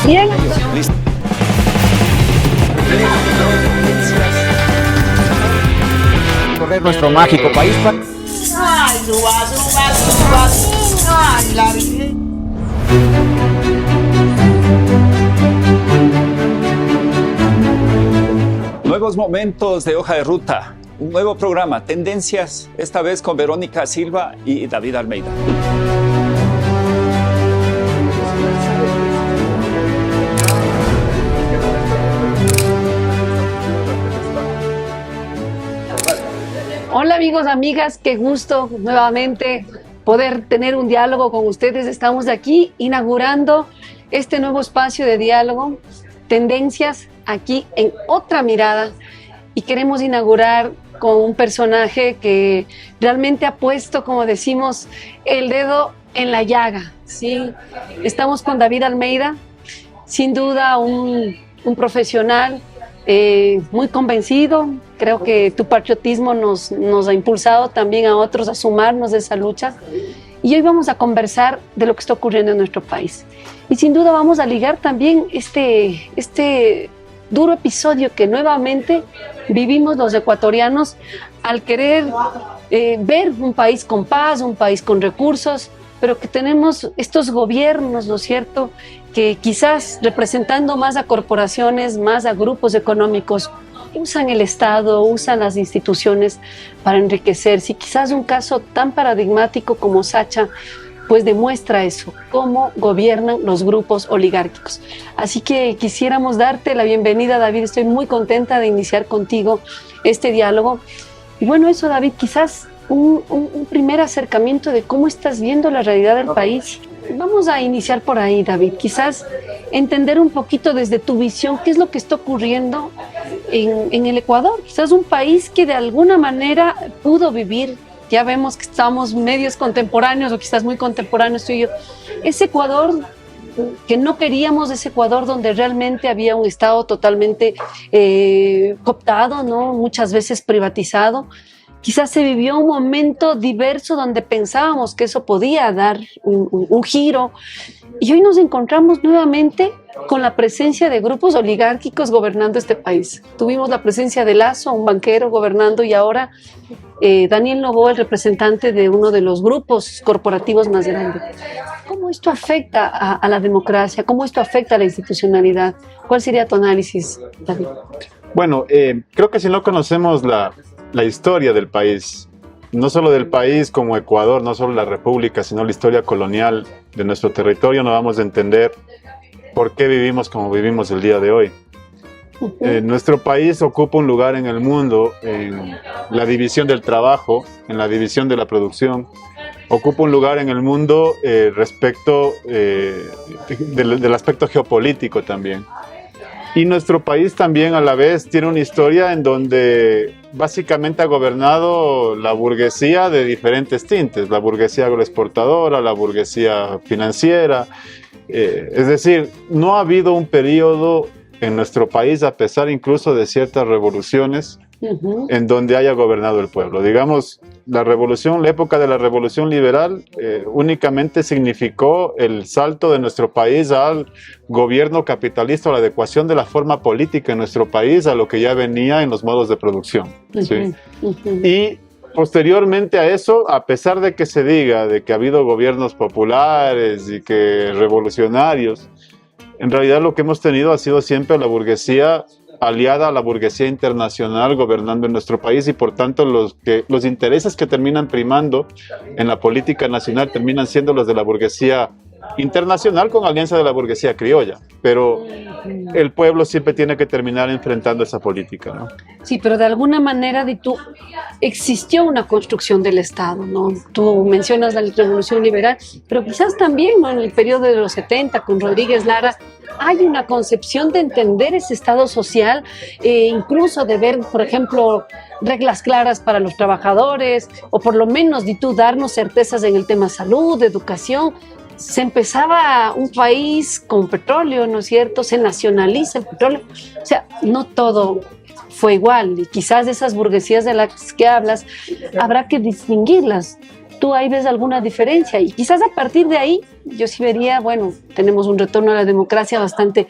Bien. Correr nuestro mágico país. Ay, suba, suba, suba. Ay, la vida. Nuevos momentos de Hoja de Ruta, un nuevo programa, Tendencias, esta vez con Verónica Silva y David Almeida. Hola amigos, amigas, qué gusto nuevamente poder tener un diálogo con ustedes. Estamos aquí inaugurando este nuevo espacio de diálogo, Tendencias, aquí en Otra Mirada, y queremos inaugurar con un personaje que realmente ha puesto, como decimos, el dedo en la llaga, ¿sí? Estamos con David Almeida, sin duda un profesional muy convencido. Creo que tu patriotismo nos ha impulsado también a otros a sumarnos a esa lucha. Y hoy vamos a conversar de lo que está ocurriendo en nuestro país. Y sin duda vamos a ligar también este duro episodio que nuevamente vivimos los ecuatorianos al querer ver un país con paz, un país con recursos, pero que tenemos estos gobiernos, ¿no es cierto?, que quizás representando más a corporaciones, más a grupos económicos, usan el Estado, usan las instituciones para enriquecerse. Y quizás un caso tan paradigmático como Sacha, pues demuestra eso, cómo gobiernan los grupos oligárquicos. Así que quisiéramos darte la bienvenida, David. Estoy muy contenta de iniciar contigo este diálogo. Y bueno, eso, David, quizás un primer acercamiento de cómo estás viendo la realidad del país. Vamos a iniciar por ahí, David. Quizás entender un poquito desde tu visión qué es lo que está ocurriendo en el Ecuador. Quizás un país que de alguna manera pudo vivir. Ya vemos que estamos medios contemporáneos o quizás muy contemporáneos tú y yo. Ese Ecuador que no queríamos, ese Ecuador donde realmente había un Estado totalmente cooptado, ¿no? Muchas veces privatizado. Quizás se vivió un momento diverso donde pensábamos que eso podía dar un giro. Y hoy nos encontramos nuevamente con la presencia de grupos oligárquicos gobernando este país. Tuvimos la presencia de Lasso, un banquero gobernando, y ahora Daniel Noboa, el representante de uno de los grupos corporativos más grandes. ¿Cómo esto afecta a la democracia? ¿Cómo esto afecta a la institucionalidad? ¿Cuál sería tu análisis, David? Bueno, creo que si no conocemos la historia del país, no solo del país como Ecuador, no solo la República, sino la historia colonial de nuestro territorio, no vamos a entender por qué vivimos como vivimos el día de hoy. Nuestro país ocupa un lugar en el mundo en la división del trabajo, en la división de la producción. Ocupa un lugar en el mundo respecto del aspecto geopolítico también. Y nuestro país también a la vez tiene una historia en donde básicamente ha gobernado la burguesía de diferentes tintes, la burguesía agroexportadora, la burguesía financiera. Es decir, no ha habido un periodo en nuestro país, a pesar incluso de ciertas revoluciones, en donde haya gobernado el pueblo. Digamos, la época de la revolución liberal únicamente significó el salto de nuestro país al gobierno capitalista, o la adecuación de la forma política en nuestro país a lo que ya venía en los modos de producción. ¿Sí? Y posteriormente a eso, a pesar de que se diga de que ha habido gobiernos populares y que revolucionarios, en realidad lo que hemos tenido ha sido siempre la burguesía aliada a la burguesía internacional gobernando en nuestro país, y por tanto los intereses que terminan primando en la política nacional terminan siendo los de la burguesía internacional con alianza de la burguesía criolla, pero el pueblo siempre tiene que terminar enfrentando esa política, ¿no? Sí, pero de alguna manera existió una construcción del Estado, ¿no? Tú mencionas la revolución liberal, pero quizás también, ¿no?, en el periodo de los 70 con Rodríguez Lara hay una concepción de entender ese Estado social, incluso de ver, por ejemplo, reglas claras para los trabajadores, o por lo menos darnos certezas en el tema salud, educación. Se empezaba un país con petróleo, ¿no es cierto? Se nacionaliza el petróleo. O sea, no todo fue igual, y quizás de esas burguesías de las que hablas habrá que distinguirlas. ¿Tú ahí ves alguna diferencia? Y quizás a partir de ahí yo sí vería, bueno, tenemos un retorno a la democracia bastante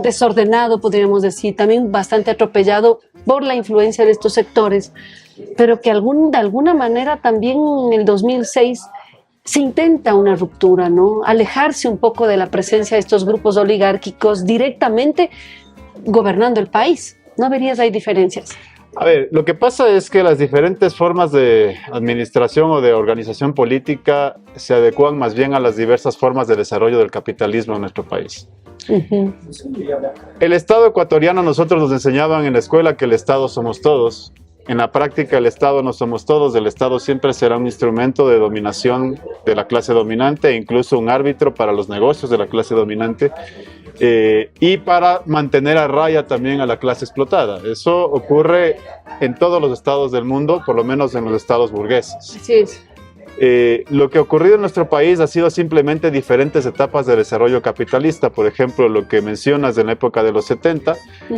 desordenado, podríamos decir, también bastante atropellado por la influencia de estos sectores, pero que de alguna manera también en el 2006 se intenta una ruptura, ¿no? Alejarse un poco de la presencia de estos grupos oligárquicos directamente gobernando el país. ¿No verías ahí diferencias? A ver, lo que pasa es que las diferentes formas de administración o de organización política se adecuan más bien a las diversas formas de desarrollo del capitalismo en nuestro país. Uh-huh. El Estado ecuatoriano, nosotros nos enseñaban en la escuela que el Estado somos todos. En la práctica, el Estado no somos todos. El Estado siempre será un instrumento de dominación de la clase dominante e incluso un árbitro para los negocios de la clase dominante. Y para mantener a raya también a la clase explotada. Eso ocurre en todos los estados del mundo, por lo menos en los estados burgueses. Así es. Lo que ha ocurrido en nuestro país ha sido simplemente diferentes etapas de desarrollo capitalista. Por ejemplo, lo que mencionas en la época de los 70,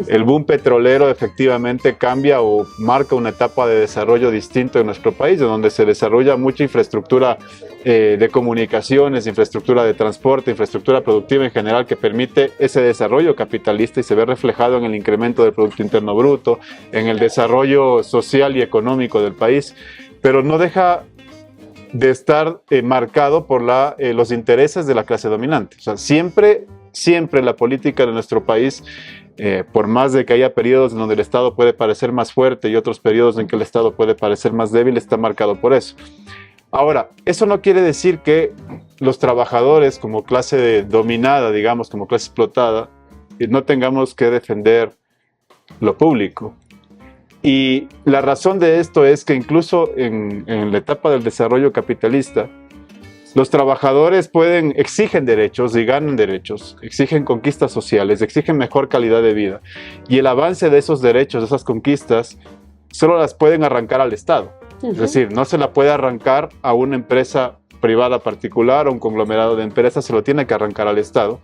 el boom petrolero efectivamente cambia o marca una etapa de desarrollo distinto en nuestro país, donde se desarrolla mucha infraestructura de comunicaciones, infraestructura de transporte, infraestructura productiva en general que permite ese desarrollo capitalista y se ve reflejado en el incremento del Producto Interno Bruto, en el desarrollo social y económico del país, pero no deja de estar marcado por los intereses de la clase dominante. O sea, siempre la política de nuestro país, por más de que haya periodos en donde el Estado puede parecer más fuerte y otros periodos en que el Estado puede parecer más débil, está marcado por eso. Ahora, eso no quiere decir que los trabajadores como clase dominada, digamos, como clase explotada, no tengamos que defender lo público. Y la razón de esto es que incluso en la etapa del desarrollo capitalista, los trabajadores exigen derechos y ganan derechos, exigen conquistas sociales, exigen mejor calidad de vida. Y el avance de esos derechos, de esas conquistas, solo las pueden arrancar al Estado. Es decir, no se la puede arrancar a una empresa privada particular o un conglomerado de empresas, se lo tiene que arrancar al Estado,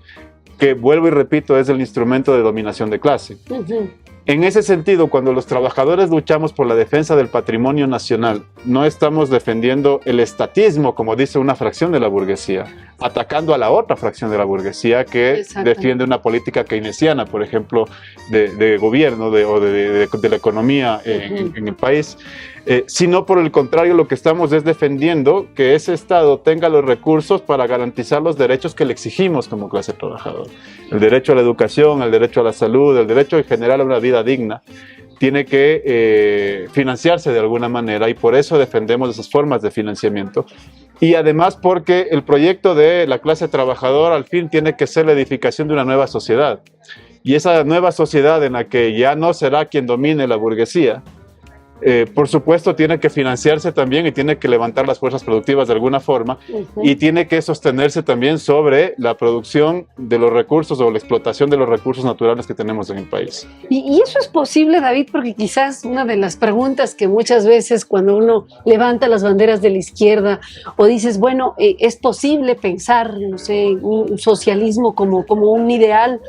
que vuelvo y repito, es el instrumento de dominación de clase. En ese sentido, cuando los trabajadores luchamos por la defensa del patrimonio nacional, no estamos defendiendo el estatismo, como dice una fracción de la burguesía, atacando a la otra fracción de la burguesía que defiende una política keynesiana, por ejemplo, de gobierno o de la economía en el país, sino por el contrario, lo que estamos es defendiendo que ese Estado tenga los recursos para garantizar los derechos que le exigimos como clase trabajadora. El derecho a la educación, el derecho a la salud, el derecho en general a una vida digna, tiene que financiarse de alguna manera y por eso defendemos esas formas de financiamiento. Y además porque el proyecto de la clase trabajadora al fin tiene que ser la edificación de una nueva sociedad. Y esa nueva sociedad en la que ya no será quien domine la burguesía, por supuesto tiene que financiarse también y tiene que levantar las fuerzas productivas de alguna forma y tiene que sostenerse también sobre la producción de los recursos o la explotación de los recursos naturales que tenemos en el país. Y eso es posible, David, porque quizás una de las preguntas que muchas veces cuando uno levanta las banderas de la izquierda o dices, bueno, es posible pensar, no sé, un socialismo como un ideal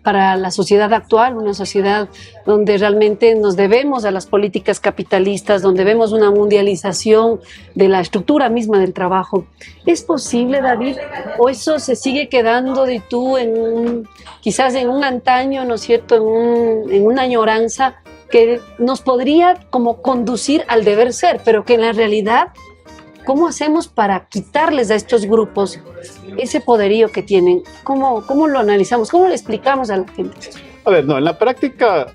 para la sociedad actual, una sociedad donde realmente nos debemos a las políticas capitalistas, donde vemos una mundialización de la estructura misma del trabajo. ¿Es posible, David? ¿O eso se sigue quedando de tú quizás en un antaño, ¿no es cierto?, en una añoranza que nos podría como conducir al deber ser, pero que en la realidad, ¿cómo hacemos para quitarles a estos grupos ese poderío que tienen? ¿Cómo lo analizamos? ¿Cómo le explicamos a la gente? A ver, no, en la práctica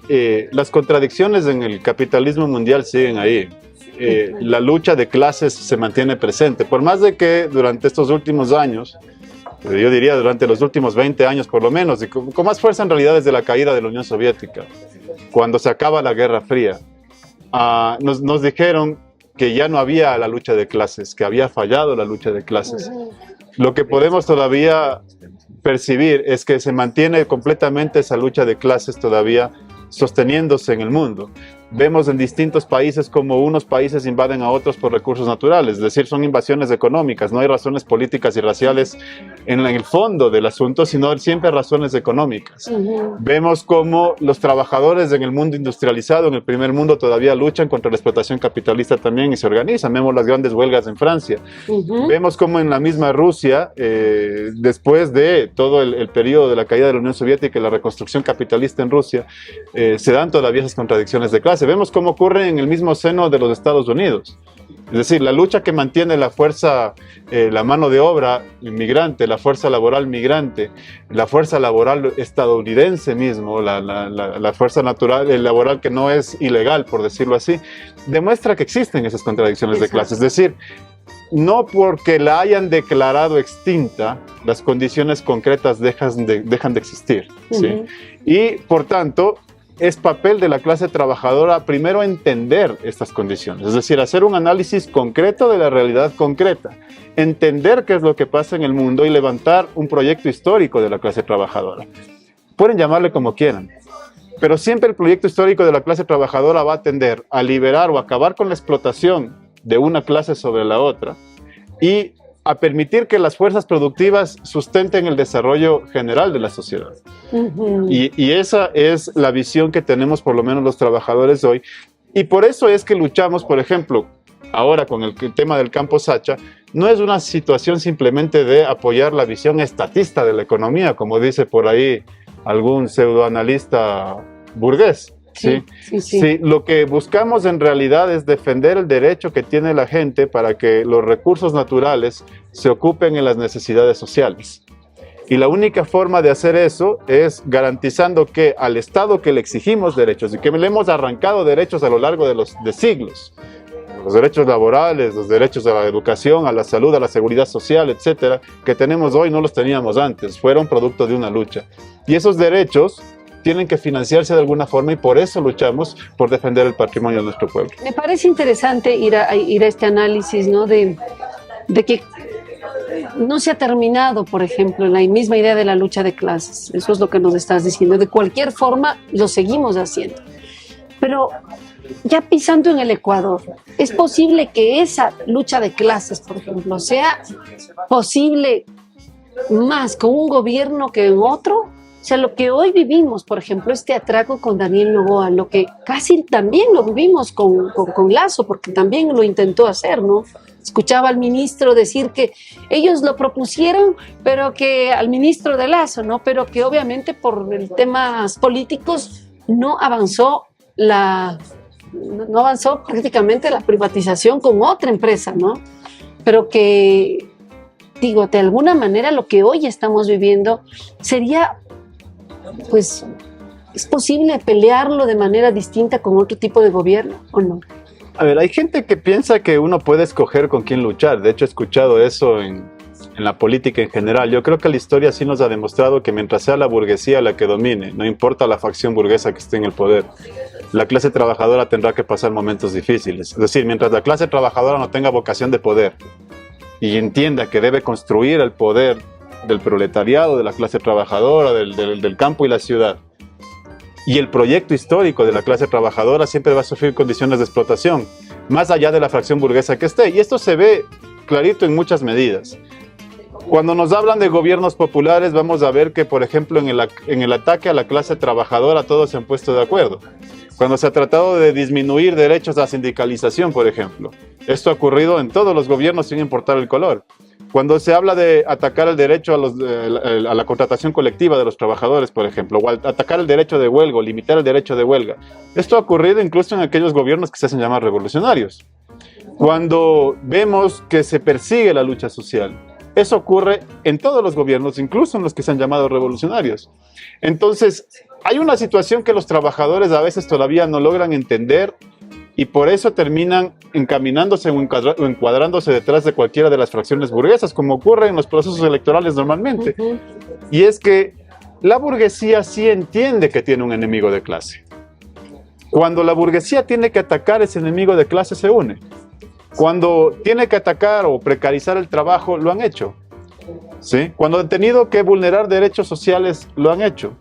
las contradicciones en el capitalismo mundial siguen ahí. La lucha de clases se mantiene presente. Por más de que durante estos últimos años, yo diría durante los últimos 20 años por lo menos, y con más fuerza en realidad desde la caída de la Unión Soviética, cuando se acaba la Guerra Fría, nos dijeron que ya no había la lucha de clases, que había fallado la lucha de clases. Lo que podemos todavía percibir es que se mantiene completamente esa lucha de clases todavía sosteniéndose en el mundo. vemos en distintos países como unos países invaden a otros por recursos naturales, es decir, son invasiones económicas, no hay razones políticas y raciales en el fondo del asunto, sino siempre razones económicas. Vemos como los trabajadores en el mundo industrializado, en el primer mundo, todavía luchan contra la explotación capitalista también y se organizan. Vemos las grandes huelgas en Francia. Vemos como en la misma Rusia, después de todo el periodo de la caída de la Unión Soviética y la reconstrucción capitalista en Rusia, se dan todavía esas contradicciones de clase. Vemos cómo ocurre en el mismo seno de los Estados Unidos. Es decir, la lucha que mantiene la fuerza, la mano de obra inmigrante, la fuerza laboral migrante, la fuerza laboral estadounidense mismo, la fuerza natural, laboral que no es ilegal, por decirlo así, demuestra que existen esas contradicciones de clase. Es decir, no porque la hayan declarado extinta, las condiciones concretas dejan de existir, ¿sí? Y, por tanto, es papel de la clase trabajadora primero entender estas condiciones, es decir, hacer un análisis concreto de la realidad concreta, entender qué es lo que pasa en el mundo y levantar un proyecto histórico de la clase trabajadora. Pueden llamarle como quieran, pero siempre el proyecto histórico de la clase trabajadora va a tender a liberar o acabar con la explotación de una clase sobre la otra y a permitir que las fuerzas productivas sustenten el desarrollo general de la sociedad. Y esa es la visión que tenemos por lo menos los trabajadores hoy. Y por eso es que luchamos, por ejemplo, ahora con el tema del campo Sacha, no es una situación simplemente de apoyar la visión estatista de la economía, como dice por ahí algún pseudoanalista burgués. Sí. Lo que buscamos en realidad es defender el derecho que tiene la gente para que los recursos naturales se ocupen en las necesidades sociales. Y la única forma de hacer eso es garantizando que al Estado que le exigimos derechos y que le hemos arrancado derechos a lo largo de siglos, los derechos laborales, los derechos a la educación, a la salud, a la seguridad social, etcétera, que tenemos hoy no los teníamos antes, fueron producto de una lucha. Y esos derechos tienen que financiarse de alguna forma y por eso luchamos por defender el patrimonio de nuestro pueblo. Me parece interesante ir a este análisis, ¿no? de que no se ha terminado, por ejemplo, la misma idea de la lucha de clases. Eso es lo que nos estás diciendo. De cualquier forma, lo seguimos haciendo. Pero ya pisando en el Ecuador, ¿es posible que esa lucha de clases, por ejemplo, sea posible más con un gobierno que en otro? O sea, lo que hoy vivimos, por ejemplo, este atraco con Daniel Noboa, lo que casi también lo vivimos con Lasso, porque también lo intentó hacer, ¿no? Escuchaba al ministro decir que ellos lo propusieron, pero que al ministro de Lasso, ¿no? Pero que obviamente por temas políticos no avanzó prácticamente la privatización con otra empresa, ¿no? Pero que, digo, de alguna manera lo que hoy estamos viviendo sería, pues, ¿es posible pelearlo de manera distinta con otro tipo de gobierno o no? A ver, hay gente que piensa que uno puede escoger con quién luchar. De hecho, he escuchado eso en la política en general. Yo creo que la historia sí nos ha demostrado que mientras sea la burguesía la que domine, no importa la facción burguesa que esté en el poder, la clase trabajadora tendrá que pasar momentos difíciles. Es decir, mientras la clase trabajadora no tenga vocación de poder y entienda que debe construir el poder del proletariado, de la clase trabajadora, del campo y la ciudad, y el proyecto histórico de la clase trabajadora siempre va a sufrir condiciones de explotación, más allá de la fracción burguesa que esté. Y esto se ve clarito en muchas medidas. Cuando nos hablan de gobiernos populares, vamos a ver que, por ejemplo, en el ataque a la clase trabajadora todos se han puesto de acuerdo. Cuando se ha tratado de disminuir derechos a sindicalización, por ejemplo, esto ha ocurrido en todos los gobiernos sin importar el color. Cuando se habla de atacar el derecho a la contratación colectiva de los trabajadores, por ejemplo, o atacar el derecho de huelga, o limitar el derecho de huelga, esto ha ocurrido incluso en aquellos gobiernos que se hacen llamar revolucionarios. Cuando vemos que se persigue la lucha social, eso ocurre en todos los gobiernos, incluso en los que se han llamado revolucionarios. Entonces, hay una situación que los trabajadores a veces todavía no logran entender y por eso terminan encaminándose o encuadrándose detrás de cualquiera de las fracciones burguesas, como ocurre en los procesos electorales normalmente. Y es que la burguesía sí entiende que tiene un enemigo de clase. Cuando la burguesía tiene que atacar ese enemigo de clase, se une. Cuando tiene que atacar o precarizar el trabajo, lo han hecho. ¿Sí? Cuando han tenido que vulnerar derechos sociales, lo han hecho.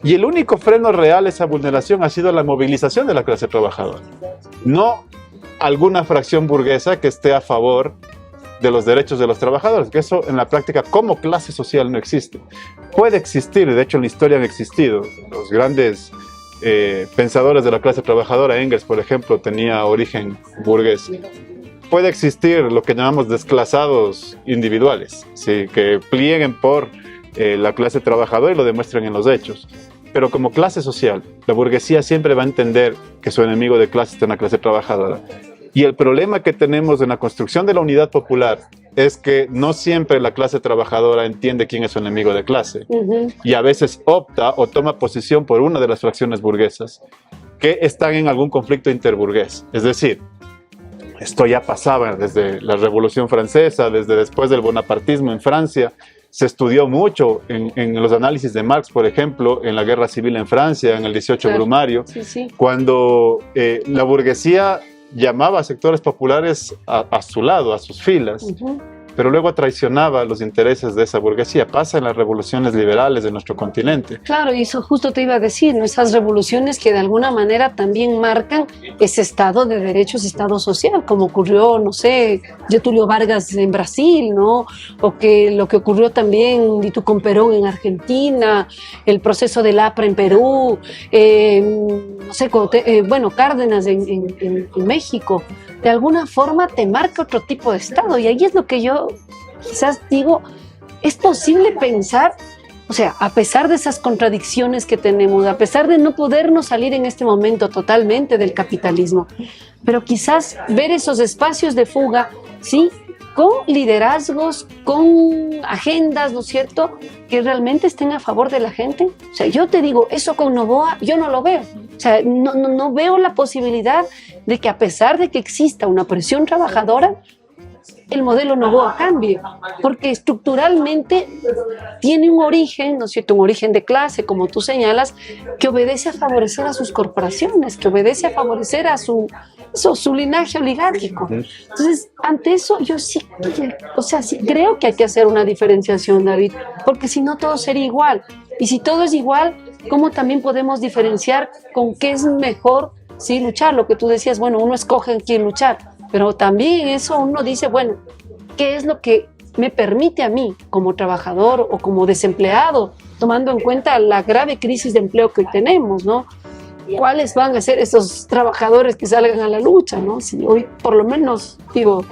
Y el único freno real a esa vulneración ha sido la movilización de la clase trabajadora. No alguna fracción burguesa que esté a favor de los derechos de los trabajadores, que eso en la práctica como clase social no existe. Puede existir, de hecho en la historia han existido. Los grandes pensadores de la clase trabajadora, Engels por ejemplo, tenía origen burgués. Puede existir lo que llamamos desclasados individuales, ¿sí? Que plieguen por la clase trabajadora y lo demuestren en los hechos. Pero como clase social, la burguesía siempre va a entender que su enemigo de clase está en la clase trabajadora. Y el problema que tenemos en la construcción de la unidad popular es que no siempre la clase trabajadora entiende quién es su enemigo de clase. Y a veces opta o toma posición por una de las fracciones burguesas que están en algún conflicto interburgués. Es decir, esto ya pasaba desde la Revolución Francesa, desde después del bonapartismo en Francia. Se estudió mucho en los análisis de Marx, por ejemplo, en la Guerra Civil en Francia, en el 18 Brumario, cuando la burguesía llamaba a sectores populares a su lado, a sus filas, pero luego traicionaba los intereses de esa burguesía. Pasa en las revoluciones liberales de nuestro continente. Claro, y eso justo te iba a decir, ¿no? Esas revoluciones que de alguna manera también marcan ese Estado de derechos, Estado social, como ocurrió, no sé, Getúlio Vargas en Brasil, ¿no? O que lo que ocurrió también, y tú con Perón en Argentina, el proceso del APRA en Perú, no sé, bueno, Cárdenas en México. De alguna forma te marca otro tipo de Estado, y ahí es lo que yo quizás digo, es posible pensar, o sea, a pesar de esas contradicciones que tenemos, a pesar de no podernos salir en este momento totalmente del capitalismo, pero quizás ver esos espacios de fuga, ¿sí? Con liderazgos, con agendas, ¿no es cierto?, que realmente estén a favor de la gente. O sea, yo te digo, eso con Noboa yo no lo veo. O sea, no veo la posibilidad de que a pesar de que exista una presión trabajadora, el modelo Noboa cambie, porque estructuralmente tiene un origen, ¿no es cierto?, un origen de clase, como tú señalas, que obedece a favorecer a sus corporaciones, que obedece a favorecer a su linaje oligárquico. Entonces, ante eso yo sí creo que hay que hacer una diferenciación, David, porque si no todo sería igual. Y si todo es igual, ¿cómo también podemos diferenciar con qué es mejor, sí, luchar? Lo que tú decías, bueno, uno escoge en quién luchar, pero también eso uno dice, bueno, ¿qué es lo que me permite a mí como trabajador o como desempleado, tomando en cuenta la grave crisis de empleo que hoy tenemos, ¿no? ¿Cuáles van a ser esos trabajadores que salgan a la lucha, ¿no? Si hoy, por lo menos, digo,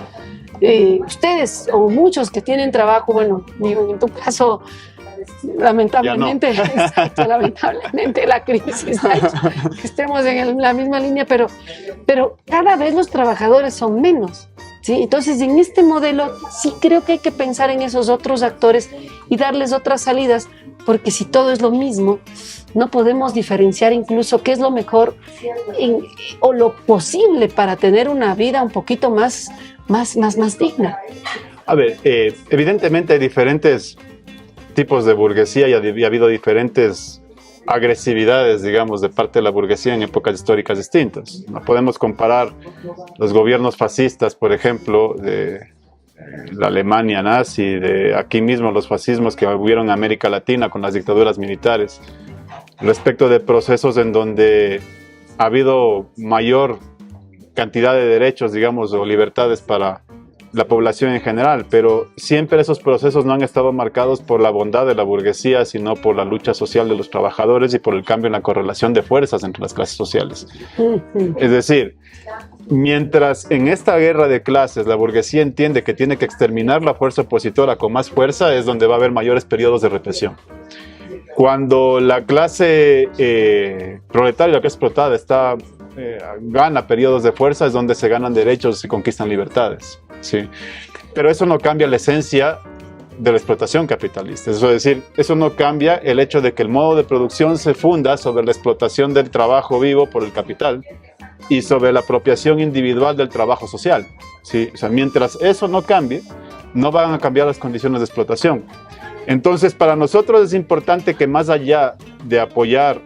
ustedes o muchos que tienen trabajo, bueno, digo, en tu caso, lamentablemente, no. Exacto, lamentablemente la crisis ha hecho que estemos en la misma línea, pero cada vez los trabajadores son menos, ¿sí? Entonces, en este modelo sí creo que hay que pensar en esos otros actores y darles otras salidas, porque si todo es lo mismo, no podemos diferenciar incluso qué es lo mejor o lo posible para tener una vida un poquito más digna. A ver, evidentemente hay diferentes tipos de burguesía y ha habido diferentes agresividades, digamos, de parte de la burguesía en épocas históricas distintas. No podemos comparar los gobiernos fascistas, por ejemplo, de la Alemania nazi, de aquí mismo los fascismos que hubieron en América Latina con las dictaduras militares, respecto de procesos en donde ha habido mayor cantidad de derechos, digamos, o libertades para la población en general, pero siempre esos procesos no han estado marcados por la bondad de la burguesía, sino por la lucha social de los trabajadores y por el cambio en la correlación de fuerzas entre las clases sociales. Es decir, mientras en esta guerra de clases la burguesía entiende que tiene que exterminar la fuerza opositora con más fuerza, es donde va a haber mayores periodos de represión. Cuando la clase proletaria, la clase explotada, gana periodos de fuerza, es donde se ganan derechos y se conquistan libertades. Sí. Pero eso no cambia la esencia de la explotación capitalista. Es decir, eso no cambia el hecho de que el modo de producción se funda sobre la explotación del trabajo vivo por el capital y sobre la apropiación individual del trabajo social. ¿Sí? O sea, mientras eso no cambie, no van a cambiar las condiciones de explotación. Entonces, para nosotros es importante que más allá de apoyar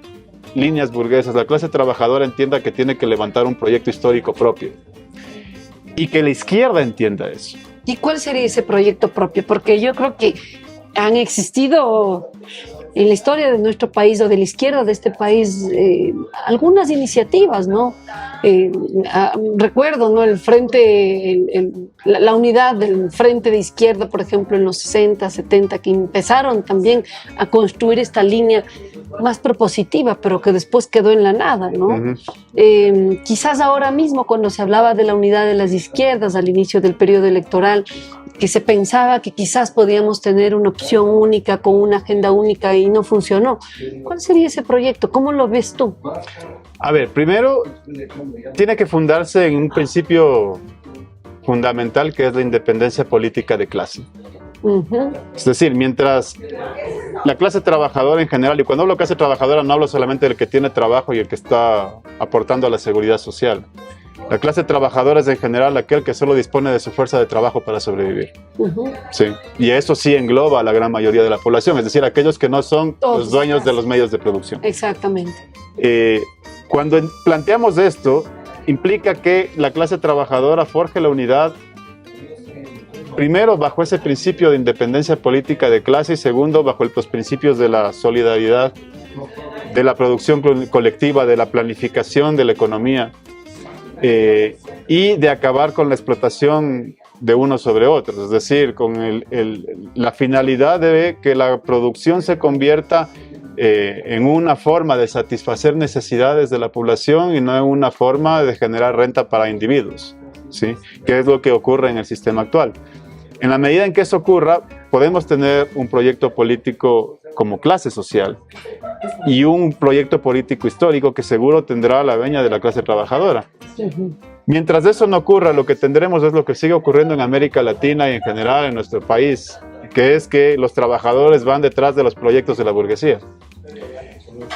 líneas burguesas, la clase trabajadora entienda que tiene que levantar un proyecto histórico propio y que la izquierda entienda eso. ¿Y cuál sería ese proyecto propio? Porque yo creo que han existido en la historia de nuestro país o de la izquierda de este país algunas iniciativas, ¿no? Recuerdo, ¿no? El frente, la unidad del frente de izquierda, por ejemplo, en los 60, 70, que empezaron también a construir esta línea más propositiva, pero que después quedó en la nada, ¿no? Quizás ahora mismo, cuando se hablaba de la unidad de las izquierdas al inicio del periodo electoral, que se pensaba que quizás podíamos tener una opción única con una agenda única y no funcionó. ¿Cuál sería ese proyecto? ¿Cómo lo ves tú? A ver, primero tiene que fundarse en un principio fundamental que es la independencia política de clase. Es decir, mientras la clase trabajadora en general, y cuando hablo de clase trabajadora no hablo solamente del que tiene trabajo y el que está aportando a la seguridad social. La clase trabajadora es en general aquel que solo dispone de su fuerza de trabajo para sobrevivir. Sí. Y eso sí engloba a la gran mayoría de la población, es decir, aquellos que no son los dueños de los medios de producción. Exactamente. Cuando planteamos esto, implica que la clase trabajadora forje la unidad, primero bajo ese principio de independencia política de clase y segundo bajo los principios de la solidaridad, de la producción colectiva, de la planificación de la economía y de acabar con la explotación de unos sobre otros, es decir, con la finalidad de que la producción se convierta en una forma de satisfacer necesidades de la población y no en una forma de generar renta para individuos, ¿sí? Que es lo que ocurre en el sistema actual. En la medida en que eso ocurra, podemos tener un proyecto político como clase social y un proyecto político histórico que seguro tendrá la veña de la clase trabajadora. Mientras eso no ocurra, lo que tendremos es lo que sigue ocurriendo en América Latina y en general en nuestro país, que es que los trabajadores van detrás de los proyectos de la burguesía.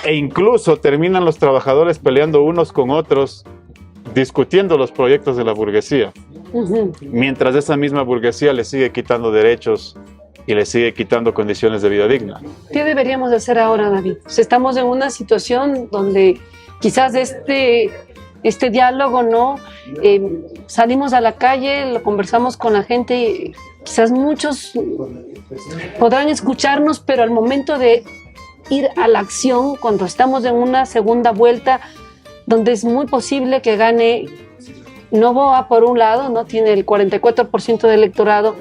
E incluso terminan los trabajadores peleando unos con otros, discutiendo los proyectos de la burguesía, mientras esa misma burguesía le sigue quitando derechos y le sigue quitando condiciones de vida digna. ¿Qué deberíamos hacer ahora, David? Pues estamos en una situación donde quizás este diálogo, ¿no? Salimos a la calle, lo conversamos con la gente, y quizás muchos podrán escucharnos, pero al momento de ir a la acción, cuando estamos en una segunda vuelta, donde es muy posible que gane Noboa por un lado, no tiene el 44% del electorado,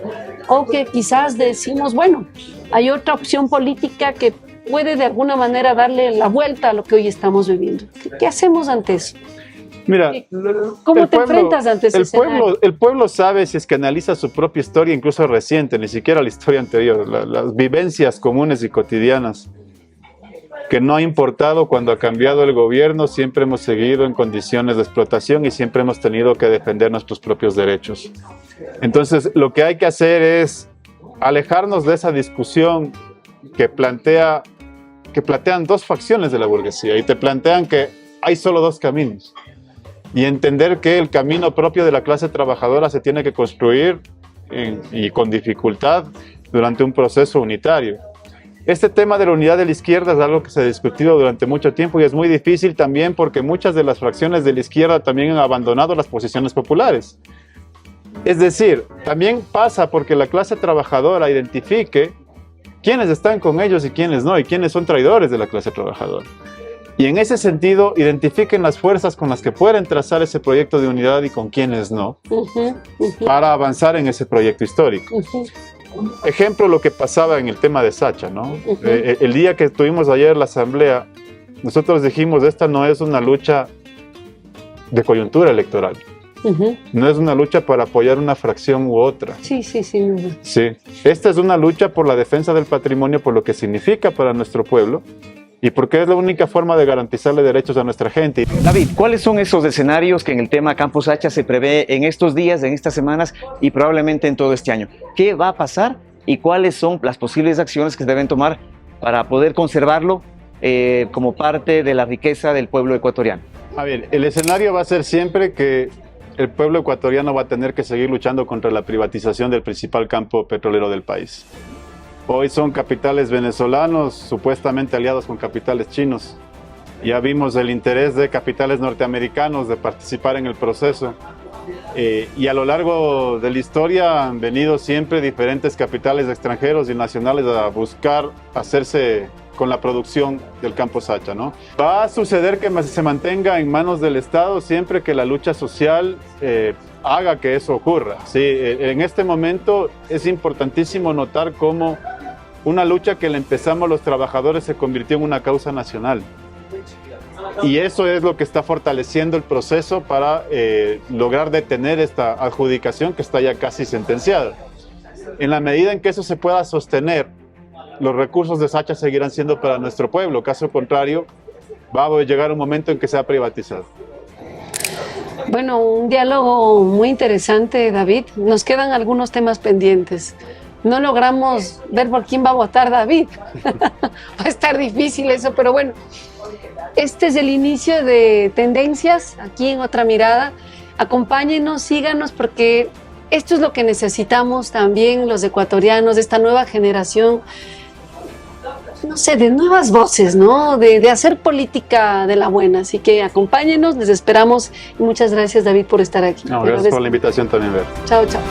o que quizás decimos, bueno, hay otra opción política que puede de alguna manera darle la vuelta a lo que hoy estamos viviendo. ¿Qué hacemos ante eso? Mira, ¿Cómo te enfrentas ante ese escenario? El pueblo sabe, si es que analiza su propia historia, incluso reciente, ni siquiera la historia anterior, las vivencias comunes y cotidianas, que no ha importado cuando ha cambiado el gobierno, siempre hemos seguido en condiciones de explotación y siempre hemos tenido que defender nuestros propios derechos. Entonces, lo que hay que hacer es alejarnos de esa discusión que plantean dos facciones de la burguesía y te plantean que hay solo dos caminos. Y entender que el camino propio de la clase trabajadora se tiene que construir y con dificultad durante un proceso unitario. Este tema de la unidad de la izquierda es algo que se ha discutido durante mucho tiempo y es muy difícil también porque muchas de las fracciones de la izquierda también han abandonado las posiciones populares. Es decir, también pasa porque la clase trabajadora identifique quiénes están con ellos y quiénes no, y quiénes son traidores de la clase trabajadora. Y en ese sentido, identifiquen las fuerzas con las que pueden trazar ese proyecto de unidad y con quiénes no, para avanzar en ese proyecto histórico. Ejemplo, lo que pasaba en el tema de Sacha, ¿no? El día que tuvimos ayer la asamblea, nosotros dijimos, esta no es una lucha de coyuntura electoral. No es una lucha para apoyar una fracción u otra. Sí. Sí. Esta es una lucha por la defensa del patrimonio, por lo que significa para nuestro pueblo y porque es la única forma de garantizarle derechos a nuestra gente. David, ¿cuáles son esos escenarios que en el tema Campo Sacha se prevé en estos días, en estas semanas y probablemente en todo este año? ¿Qué va a pasar y cuáles son las posibles acciones que se deben tomar para poder conservarlo como parte de la riqueza del pueblo ecuatoriano? A ver, el escenario va a ser siempre que el pueblo ecuatoriano va a tener que seguir luchando contra la privatización del principal campo petrolero del país. Hoy son capitales venezolanos supuestamente aliados con capitales chinos. Ya vimos el interés de capitales norteamericanos de participar en el proceso. Y a lo largo de la historia han venido siempre diferentes capitales extranjeros y nacionales a buscar hacerse con la producción del campo Sacha, ¿no? Va a suceder que se mantenga en manos del Estado siempre que la lucha social haga que eso ocurra. Sí, en este momento es importantísimo notar cómo una lucha que la empezamos los trabajadores se convirtió en una causa nacional. Y eso es lo que está fortaleciendo el proceso para lograr detener esta adjudicación que está ya casi sentenciada. En la medida en que eso se pueda sostener, los recursos de Sacha seguirán siendo para nuestro pueblo. Caso contrario, va a llegar un momento en que sea privatizado. Bueno, un diálogo muy interesante, David. Nos quedan algunos temas pendientes. No logramos ver por quién va a votar David. Va a estar difícil eso, pero bueno. Este es el inicio de Tendencias, aquí en Otra Mirada. Acompáñenos, síganos, porque esto es lo que necesitamos también los ecuatorianos, de esta nueva generación, no sé, de nuevas voces, ¿no? De hacer política de la buena. Así que acompáñenos, les esperamos. Y muchas gracias, David, por estar aquí. No, gracias por la invitación también, Ver. Chao, chao.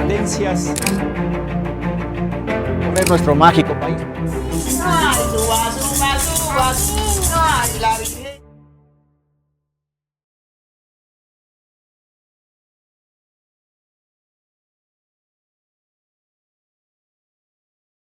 Tendencias. Ver nuestro mágico país. Ay, suba, suba, suba, suba, ay, la vida.